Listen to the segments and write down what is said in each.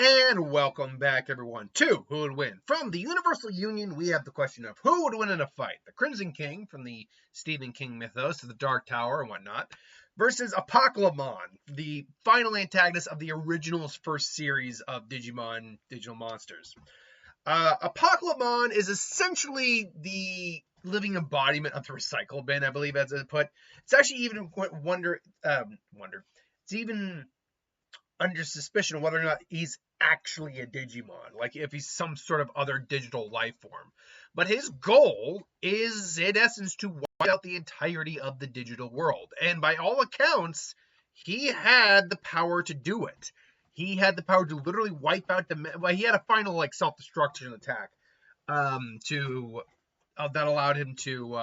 And welcome back, everyone, to Who Would Win? From the Universal Union, we have the question of who would win in a fight? The Crimson King from the Stephen King mythos of the Dark Tower and whatnot, versus Apocalymon, the final antagonist of the original first series of Digimon Digital Monsters. Apocalymon is essentially the living embodiment of the recycle bin, I believe, as it put. It's actually even It's even under suspicion whether or not he's actually a Digimon, like if he's some sort of other digital life form. But his goal is, in essence, to wipe out the entirety of the digital world. And by all accounts, he had the power to do it. He had the power to literally wipe out he had a final self-destruction attack that allowed him to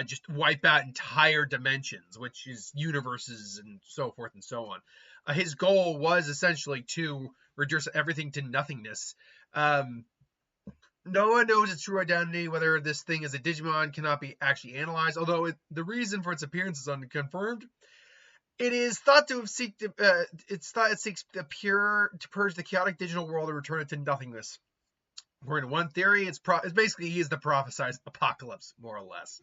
just wipe out entire dimensions, which is universes and so forth and so on. His goal was essentially to reduce everything to nothingness. No one knows its true identity. Whether this thing is a Digimon cannot be actually analyzed, although the reason for its appearance is unconfirmed. It is thought to have it seeks to purge the chaotic digital world and return it to nothingness. According to one theory, it's basically he is the prophesied apocalypse, more or less.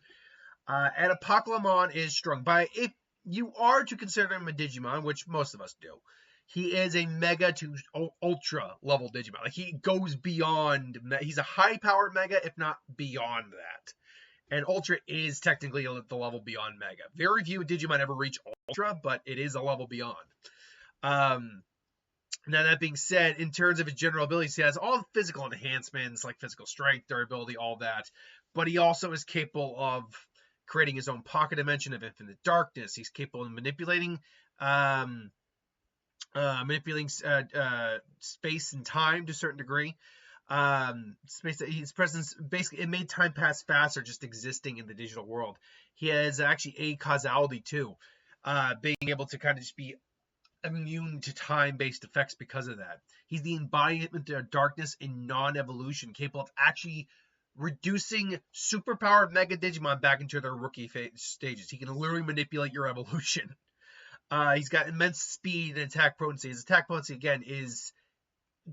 And Apocalymon is strung by, if you are to consider him a Digimon, which most of us do, he is a mega to ultra level Digimon. Like, he goes beyond, he's a high powered mega, if not beyond that. And ultra is technically the level beyond mega. Very few Digimon ever reach ultra, but it is a level beyond. Now, that being said, in terms of his general abilities, he has all the physical enhancements, like physical strength, durability, all that. But he also is capable of creating his own pocket dimension of infinite darkness. He's capable of manipulating space and time to a certain degree. His presence, basically, it made time pass faster just existing in the digital world. He has actually a causality too, being able to kind of just be immune to time-based effects because of that. He's the embodiment of darkness in non-evolution, capable of actually reducing superpowered Mega Digimon back into their rookie stages. He can literally manipulate your evolution. He's got immense speed and attack potency. His attack potency, again, is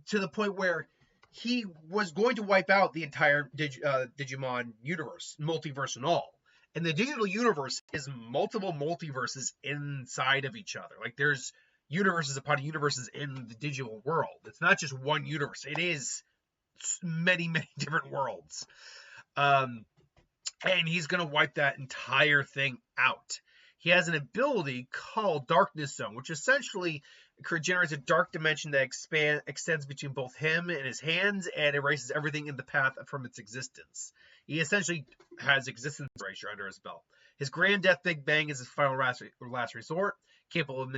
to the point where he was going to wipe out the entire Digimon universe, multiverse and all. And the digital universe is multiple multiverses inside of each other. Like, there's universes upon universes in the digital world. It's not just one universe. It is many, many different worlds. And he's going to wipe that entire thing out. He has an ability called Darkness Zone, which essentially generates a dark dimension that extends between both him and his hands and erases everything in the path from its existence. He essentially has existence erasure under his belt. His Grand Death Big Bang is his final last resort, capable of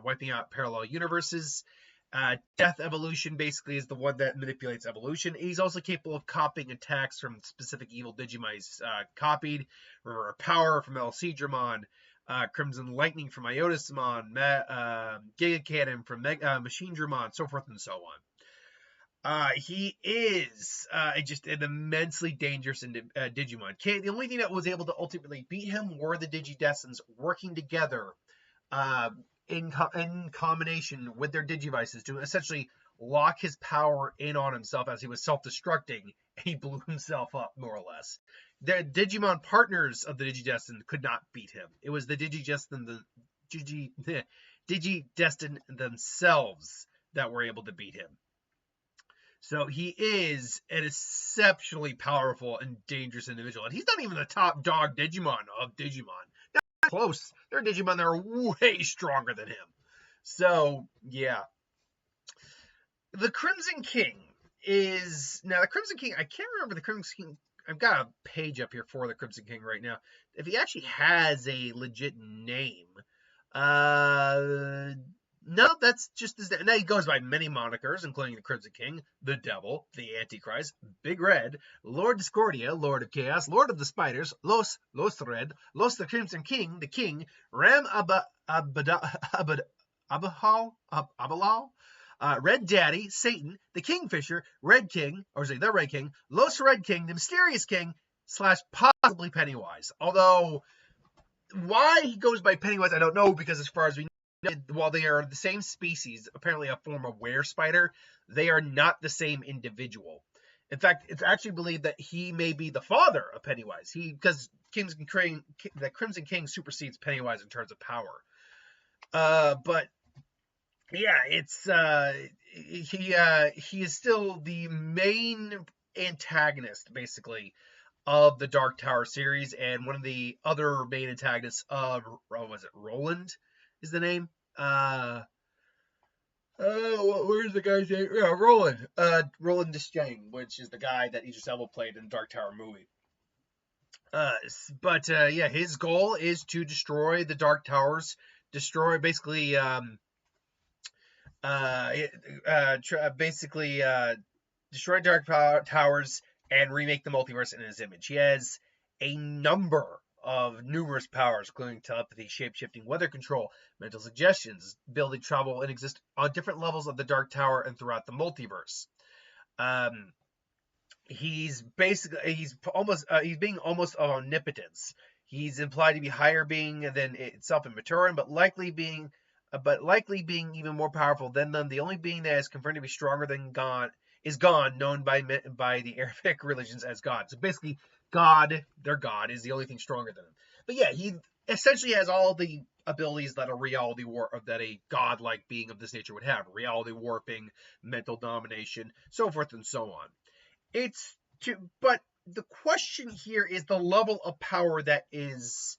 wiping out parallel universes. Death Evolution basically is the one that manipulates evolution. He's also capable of copying attacks from specific evil Digimon he's copied. River Power from El Seedramon, Crimson Lightning from Iotasmon, Giga Cannon from Machine Dramon, so forth and so on. He is just an immensely dangerous Digimon. The only thing that was able to ultimately beat him were the Digidestins working together in combination with their Digivices to essentially lock his power in on himself as he was self-destructing. He blew himself up, more or less. The Digimon partners of the Digidestin could not beat him. It was the Digidestin themselves that were able to beat him. So he is an exceptionally powerful and dangerous individual. And he's not even the top dog Digimon of Digimon. Not close. There are Digimon that are way stronger than him. So, yeah. The Crimson King is... Now, the Crimson King... I can't remember the Crimson King... I've got a page up here for the Crimson King right now. If he actually has a legit name. No, that's just his name. Now, he goes by many monikers, including the Crimson King, the Devil, the Antichrist, Big Red, Lord Discordia, Lord of Chaos, Lord of the Spiders, Los Red, Los the Crimson King, the King, Ram Abalal, Red Daddy, Satan, the Kingfisher, Red King, the Red King, Los Red King, the Mysterious King, / possibly Pennywise. Although, why he goes by Pennywise, I don't know, because as far as we know, while they are the same species, apparently a form of were spider, they are not the same individual. In fact, it's actually believed that he may be the father of Pennywise. Because the Crimson King supersedes Pennywise in terms of power. But yeah, it's he is still the main antagonist, basically, of the Dark Tower series, and one of the other main antagonists of, was it Roland is the name? Where's the guy's name? Yeah, Roland. Roland Deschain, which is the guy that Idris Elba played in the Dark Tower movie. But yeah, his goal is to destroy the Dark Towers, destroy basically destroy Dark Towers and remake the multiverse in his image. He has a number of numerous powers, including telepathy, shape-shifting, weather control, mental suggestions, ability to travel and exist on different levels of the Dark Tower and throughout the multiverse. He's being almost omnipotence. He's implied to be higher being than itself in Maturin, but likely being even more powerful than them. The only being that is confirmed to be stronger than God is God, known by the Arabic religions as God. So basically, their God, is the only thing stronger than him. But yeah, he essentially has all the abilities that a godlike being of this nature would have: reality warping, mental domination, so forth and so on. But the question here is the level of power that is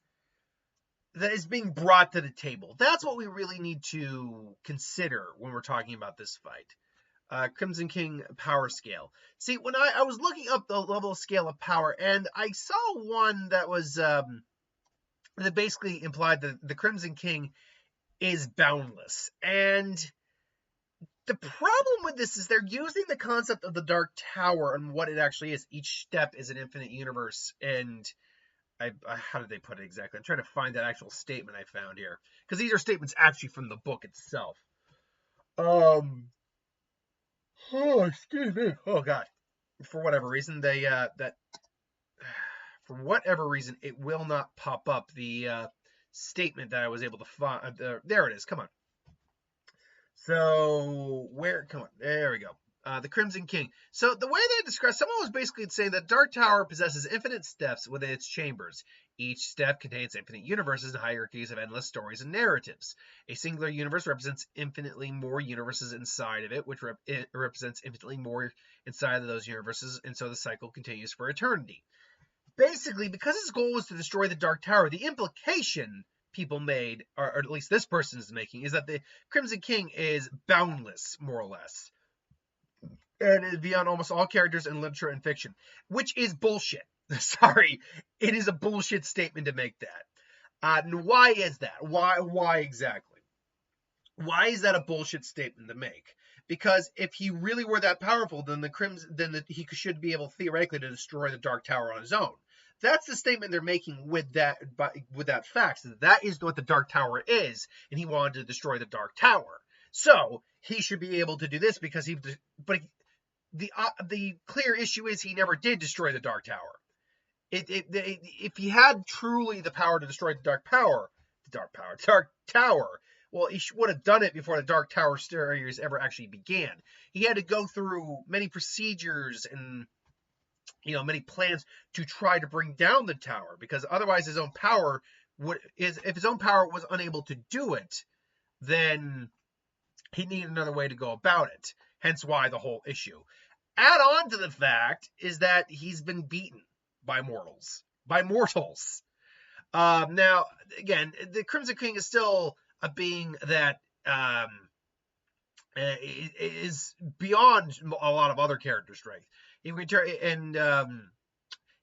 being brought to the table. That's what we really need to consider when we're talking about this fight. Crimson King power scale. See, when I was looking up the level scale of power, and I saw one that was that basically implied that the Crimson King is boundless. And the problem with this is they're using the concept of the Dark Tower and what it actually is. Each step is an infinite universe, and how did they put it exactly? I'm trying to find that actual statement I found here, because these are statements actually from the book itself. Excuse me. Oh God. For whatever reason, for whatever reason, it will not pop up the statement that I was able to find. There it is. Come on. So come on, there we go. The Crimson King. So the way they describe, someone was basically saying that Dark Tower possesses infinite steps within its chambers. Each step contains infinite universes and hierarchies of endless stories and narratives. A singular universe represents infinitely more universes inside of it, which it represents infinitely more inside of those universes, and so the cycle continues for eternity. Basically, because his goal was to destroy the Dark Tower, the implication people made, or at least this person is making, is that the Crimson King is boundless, more or less, and is beyond almost all characters in literature and fiction, which is bullshit. Sorry, it is a bullshit statement to make that. And why is that? Why exactly? Why is that a bullshit statement to make? Because if he really were that powerful, then he should be able theoretically to destroy the Dark Tower on his own. That's the statement they're making with that fact. That is what the Dark Tower is, and he wanted to destroy the Dark Tower. So he should be able to do this because the clear issue is he never did destroy the Dark Tower. If he had truly the power to destroy the Dark Tower, well, he would have done it before the Dark Tower series ever actually began. He had to go through many procedures and many plans to try to bring down the tower, because otherwise his own power if his own power was unable to do it, then he needed another way to go about it. Hence why the whole issue. Add on to the fact is that he's been beaten by mortals. Now, again, the Crimson King is still a being that is beyond a lot of other character strength. He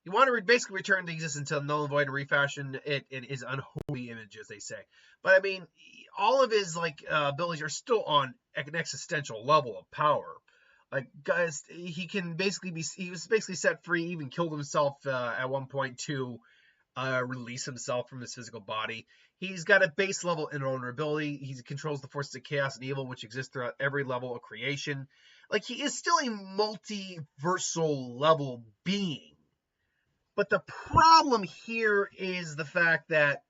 you want to basically return to existence until null and void and refashion it in his unholy image, as they say. But I mean, all of his abilities are still on an existential level of power. Like, guys, he was basically set free, even killed himself at one point to release himself from his physical body. He's got a base level invulnerability. He controls the forces of chaos and evil, which exist throughout every level of creation. Like, he is still a multiversal level being. But the problem here is the fact that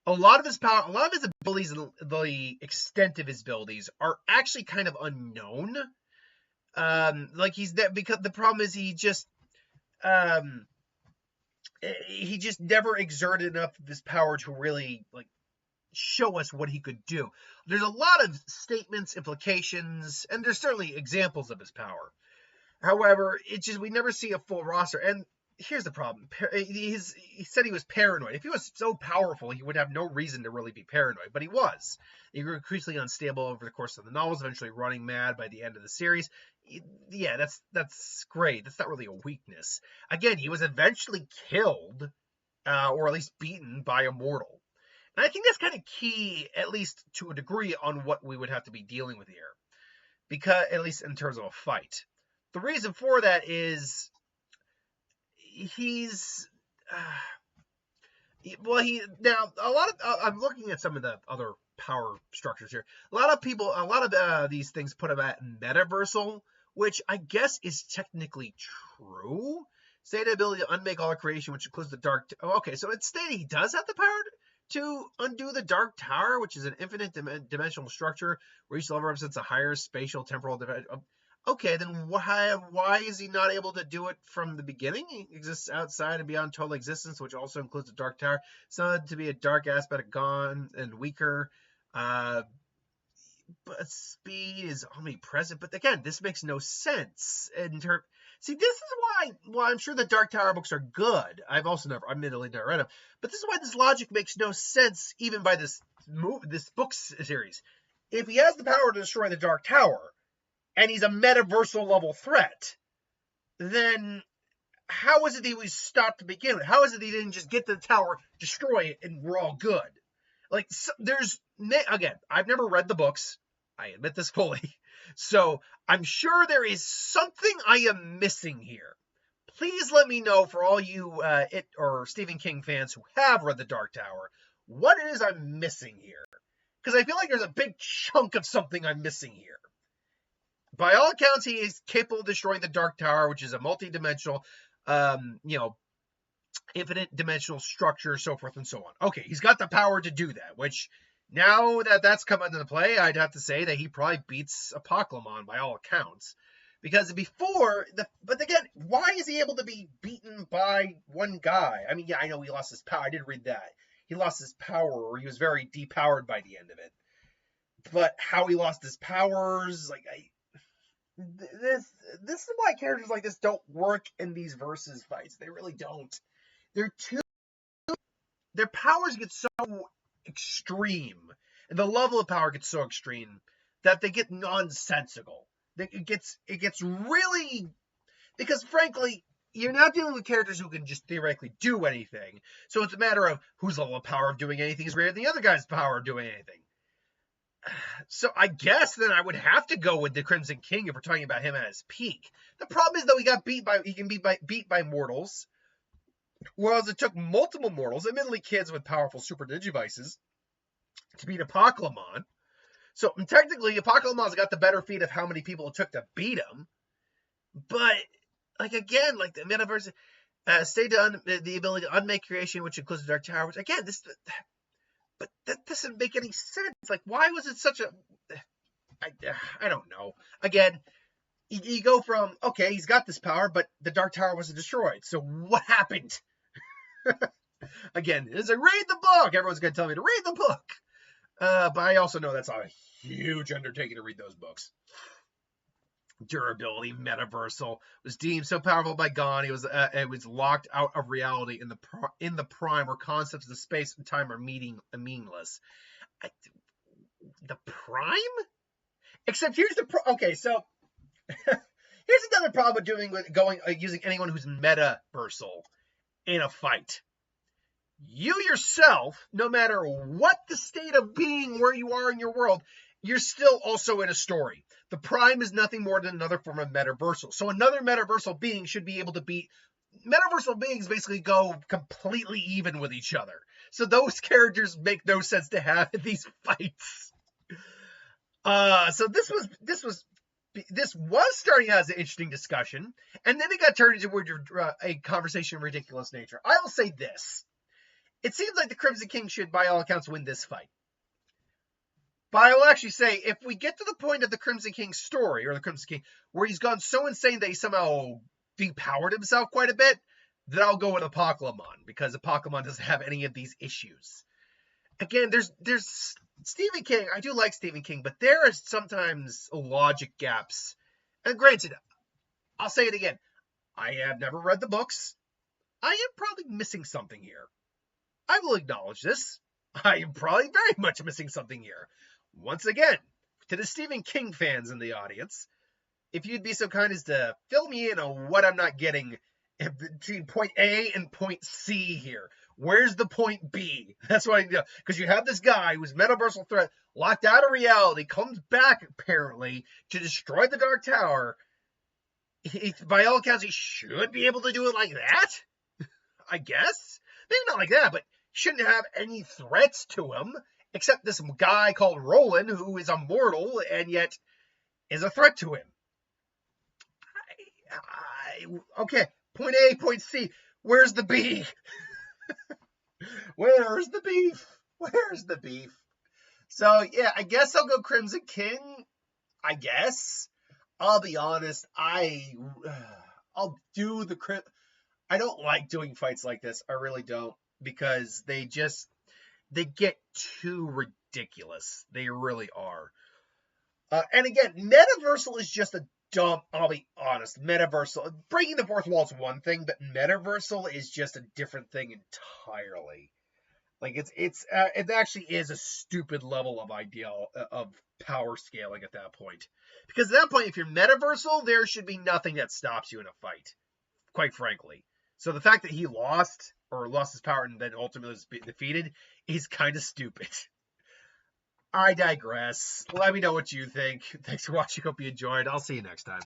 a lot of his power, a lot of his abilities, and the extent of his abilities are actually kind of unknown. Like he's that because the problem is um, he just never exerted enough of his power to really like show us what he could do. There's a lot of statements, implications, and there's certainly examples of his power. However, it's just we never see a full roster. And here's the problem: he said he was paranoid. If he was so powerful, he would have no reason to really be paranoid, but he was. He grew increasingly unstable over the course of the novels, eventually running mad by the end of the series. Yeah, that's great. That's not really a weakness. Again, he was eventually killed, or at least beaten by a mortal. And I think that's kind of key, at least to a degree, on what we would have to be dealing with here, because at least in terms of a fight. The reason for that is he's now a lot of I'm looking at some of the other power structures here. A lot of these things put him at metaversal, which I guess is technically true. Say the ability to unmake all creation, which includes the dark. Okay, so it's stated he does have the power to undo the Dark Tower, which is an infinite dimensional structure where each level represents a higher spatial temporal dimension. Okay, then why is he not able to do it from the beginning? He exists outside and beyond total existence, which also includes the Dark Tower. Said to be a dark aspect of gone and weaker. But speed is omnipresent. But again, this makes no sense. See, this is why I'm sure the Dark Tower books are good. I've also admittedly never read them. But this is why this logic makes no sense, even by this book series. If he has the power to destroy the Dark Tower, and he's a metaversal level threat, then how is it that he was stopped to begin with? How is it that he didn't just get to the tower, destroy it, and we're all good? Like, again, I've never read the books. I admit this fully. So I'm sure there is something I am missing here. Please let me know, for all you It or Stephen King fans who have read The Dark Tower, what it is I'm missing here. Because I feel like there's a big chunk of something I'm missing here. By all accounts, he is capable of destroying the Dark Tower, which is a multi-dimensional, infinite dimensional structure, so forth and so on. Okay, he's got the power to do that, which now that that's come into play, I'd have to say that he probably beats Apocalymon by all accounts. Because but again, why is he able to be beaten by one guy? I mean, yeah, I know he lost his power. I did read that. He lost his power, or he was very depowered by the end of it. But how he lost his powers, this is why characters like this don't work in these versus fights. They really don't. Their powers get so extreme, and the level of power gets so extreme that they get nonsensical. It gets really, because frankly, you're not dealing with characters who can just theoretically do anything. So it's a matter of whose level of power of doing anything is greater than the other guy's power of doing anything. So I guess then I would have to go with the Crimson King if we're talking about him at his peak. The problem is, though, he can be beat by mortals, whereas it took multiple mortals, admittedly kids with powerful super digivices, to beat Apocalymon. So technically, Apocalymon got the better feat of how many people it took to beat him. But again, the metaverse, the ability to unmake creation, which includes the Dark Tower. Which again, but that doesn't make any sense. Why was it such a... I don't know. Again, you go from, okay, he's got this power, but the Dark Tower wasn't destroyed. So what happened? Again, it's read the book. Everyone's going to tell me to read the book. But I also know that's a huge undertaking to read those books. Durability, metaversal, was deemed so powerful by Gon, it was locked out of reality in the prime, where concepts of space and time are meaningless. The prime? Except here's okay, so here's another problem with using anyone who's metaversal in a fight. You yourself, no matter what the state of being where you are in your world, you're still also in a story. The prime is nothing more than another form of metaversal. So another metaversal being should be able to beat... Metaversal beings basically go completely even with each other. So those characters make no sense to have in these fights. So this was starting as an interesting discussion, and then it got turned into a conversation of ridiculous nature. I will say this. It seems like the Crimson King should, by all accounts, win this fight. But I will actually say, if we get to the point of the Crimson King's story, or the Crimson King, where he's gone so insane that he somehow depowered himself quite a bit, then I'll go with Apocalymon, because Apocalymon doesn't have any of these issues. Again, there's Stephen King. I do like Stephen King, but there are sometimes logic gaps. And granted, I'll say it again. I have never read the books. I am probably missing something here. I will acknowledge this. I am probably very much missing something here. Once again, to the Stephen King fans in the audience, if you'd be so kind as to fill me in on what I'm not getting between point A and point C here. Where's the point B? That's what I know. Because you have this guy who's metaversal threat, locked out of reality, comes back apparently to destroy the Dark Tower. By all accounts, he should be able to do it like that. I guess. Maybe not like that, but shouldn't have any threats to him, except this guy called Roland, who is immortal and yet is a threat to him. Okay, point A, point C. Where's the B? Where's the beef? Where's the beef? So, yeah, I guess I'll go Crimson King. I guess. I'll be honest. I'll do the I don't like doing fights like this. I really don't. Because they get too ridiculous. They really are. And again, Metaversal is just a dumb, I'll be honest, Metaversal, breaking the fourth wall is one thing, but Metaversal is just a different thing entirely. Like, it actually is a stupid level of of power scaling at that point. Because at that point, if you're Metaversal, there should be nothing that stops you in a fight, quite frankly. So the fact that he lost his power and then ultimately was defeated is kind of stupid. I digress. Let me know what you think. Thanks for watching. Hope you enjoyed. I'll see you next time.